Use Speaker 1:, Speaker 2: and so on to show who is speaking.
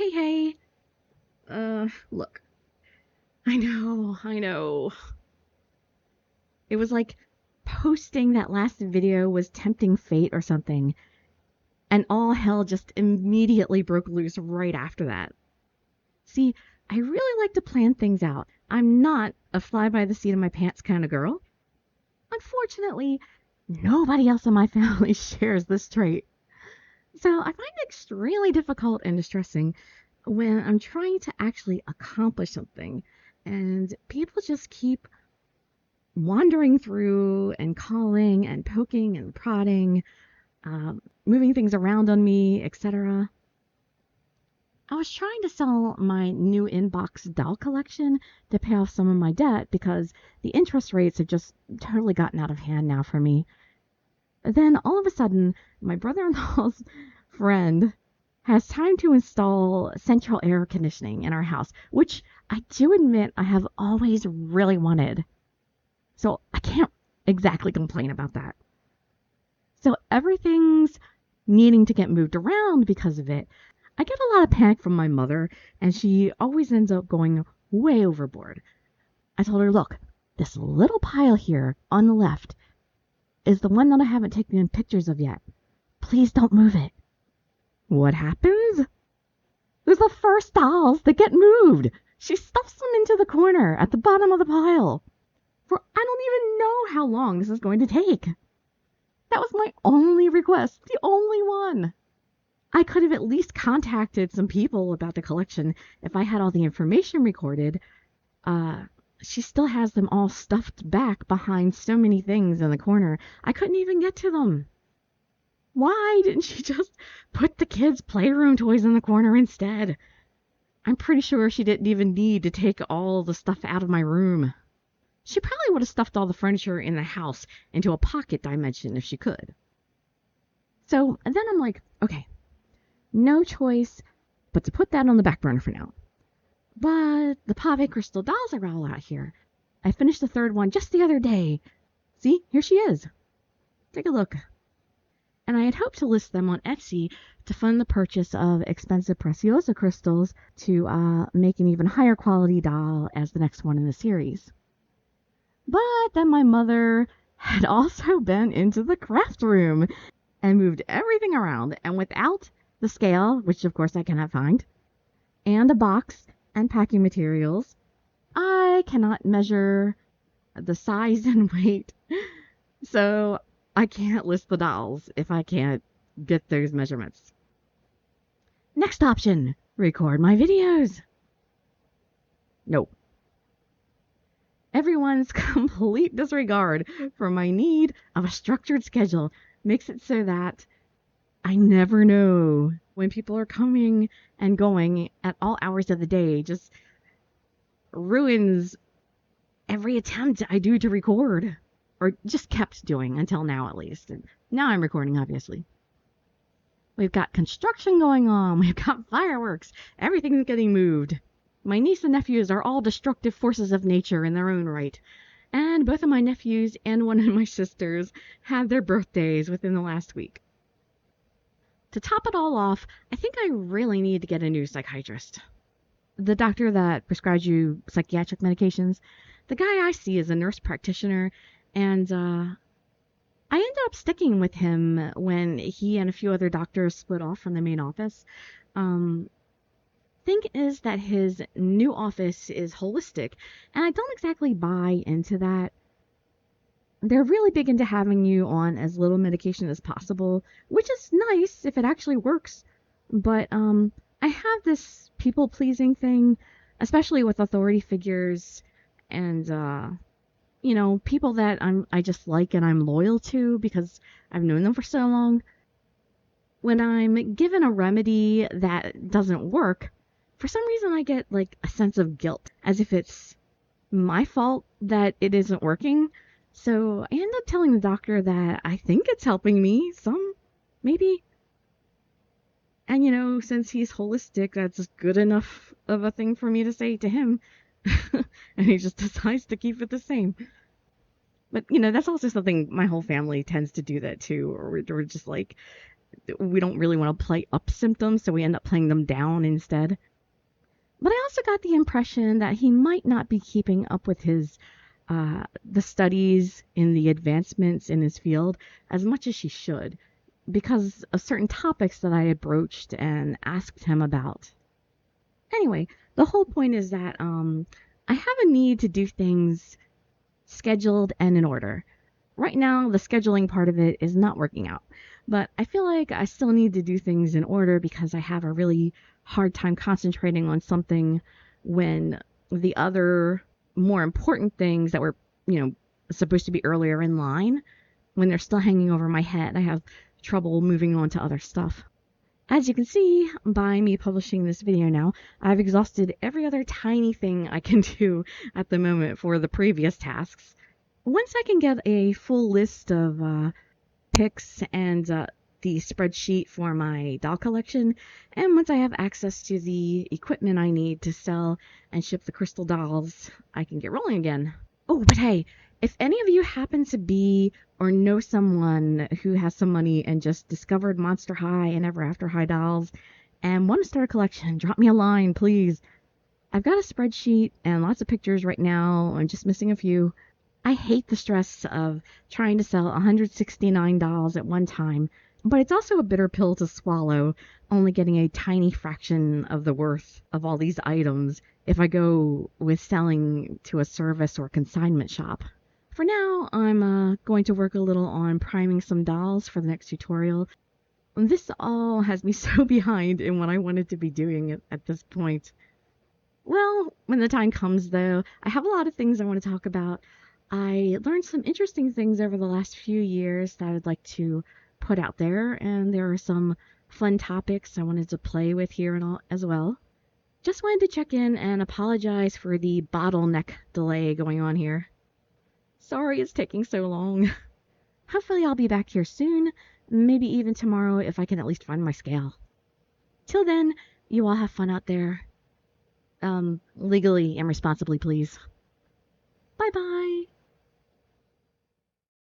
Speaker 1: Hey. Look. I know. It was like posting that last video was tempting fate or something, and all hell just immediately broke loose right after that. See, I really like to plan things out. I'm not a fly by the seat of my pants kind of girl. Unfortunately, nobody else in my family shares this trait. So I find it extremely difficult and distressing when I'm trying to actually accomplish something and people just keep wandering through and calling and poking and prodding, moving things around on me, etc. I was trying to sell my new inbox doll collection to pay off some of my debt because the interest rates have just totally gotten out of hand now for me. Then all of a sudden, my brother-in-law's friend has time to install central air conditioning in our house, which I do admit I have always really wanted. So I can't exactly complain about that. So everything's needing to get moved around because of it. I get a lot of panic from my mother, and she always ends up going way overboard. I told her, look, this little pile here on the left is the one that I haven't taken pictures of yet. Please don't move it. What happens? There's the first dolls that get moved. She stuffs them into the corner at the bottom of the pile. For I don't even know how long this is going to take. That was my only request, the only one. I could have at least contacted some people about the collection if I had all the information recorded. She still has them all stuffed back behind so many things in the corner. I couldn't even get to them. Why didn't she just put the kids' playroom toys in the corner instead? I'm pretty sure she didn't even need to take all the stuff out of my room. She probably would have stuffed all the furniture in the house into a pocket dimension if she could. So and then I'm like, okay, no choice but to put that on the back burner for now. But the Pave crystal dolls are all out here. I finished the third one just the other day. See, here she is. Take a look. And I had hoped to list them on Etsy to fund the purchase of expensive Preciosa crystals to make an even higher quality doll as the next one in the series. But then my mother had also been into the craft room and moved everything around, and without the scale, which of course I cannot find, and a box and packing materials, I cannot measure the size and weight. So I can't list the dolls if I can't get those measurements. Next option, record my videos. Nope. Everyone's complete disregard for my need of a structured schedule makes it so that I never know when people are coming and going at all hours of the day. Just ruins every attempt I do to record, or just kept doing until now at least. And now I'm recording, obviously. We've got construction going on. We've got fireworks. Everything's getting moved. My niece and nephews are all destructive forces of nature in their own right. And both of my nephews and one of my sisters had their birthdays within the last week. To top it all off, I think I really need to get a new psychiatrist. The doctor that prescribes you psychiatric medications, the guy I see is a nurse practitioner, and I ended up sticking with him when he and a few other doctors split off from the main office. Thing is that his new office is holistic, and I don't exactly buy into that. They're really big into having you on as little medication as possible, which is nice if it actually works. But I have this people-pleasing thing, especially with authority figures and people that I just like and I'm loyal to because I've known them for so long. When I'm given a remedy that doesn't work, for some reason I get like a sense of guilt, as if it's my fault that it isn't working. So I end up telling the doctor that I think it's helping me some, maybe. And since he's holistic, that's good enough of a thing for me to say to him. And he just decides to keep it the same. But, that's also something my whole family tends to do that too. Or we're just like, we don't really want to play up symptoms, so we end up playing them down instead. But I also got the impression that he might not be keeping up with his the studies in the advancements in his field as much as she should, because of certain topics that I had broached and asked him about. Anyway, the whole point is that I have a need to do things scheduled and in order. Right now, the scheduling part of it is not working out, but I feel like I still need to do things in order because I have a really hard time concentrating on something when the other more important things that were, supposed to be earlier in line, when they're still hanging over my head, I have trouble moving on to other stuff. As you can see by me publishing this video now, I've exhausted every other tiny thing I can do at the moment for the previous tasks. Once I can get a full list of pics and the spreadsheet for my doll collection, and once I have access to the equipment I need to sell and ship the crystal dolls, I can get rolling again. Oh, but hey, if any of you happen to be or know someone who has some money and just discovered Monster High and Ever After High dolls and want to start a collection, drop me a line, please. I've got a spreadsheet and lots of pictures right now. I'm just missing a few. I hate the stress of trying to sell 169 dolls at one time, but it's also a bitter pill to swallow, only getting a tiny fraction of the worth of all these items if I go with selling to a service or consignment shop. For now, I'm going to work a little on priming some dolls for the next tutorial. This all has me so behind in what I wanted to be doing at this point. Well, when the time comes, though, I have a lot of things I want to talk about. I learned some interesting things over the last few years that I'd like to put out there, and there are some fun topics I wanted to play with here and all as well. Just wanted to check in and apologize for the bottleneck delay going on here. Sorry it's taking so long. Hopefully I'll be back here soon, maybe even tomorrow if I can at least find my scale. Till then, you all have fun out there. Legally and responsibly, please. Bye-bye.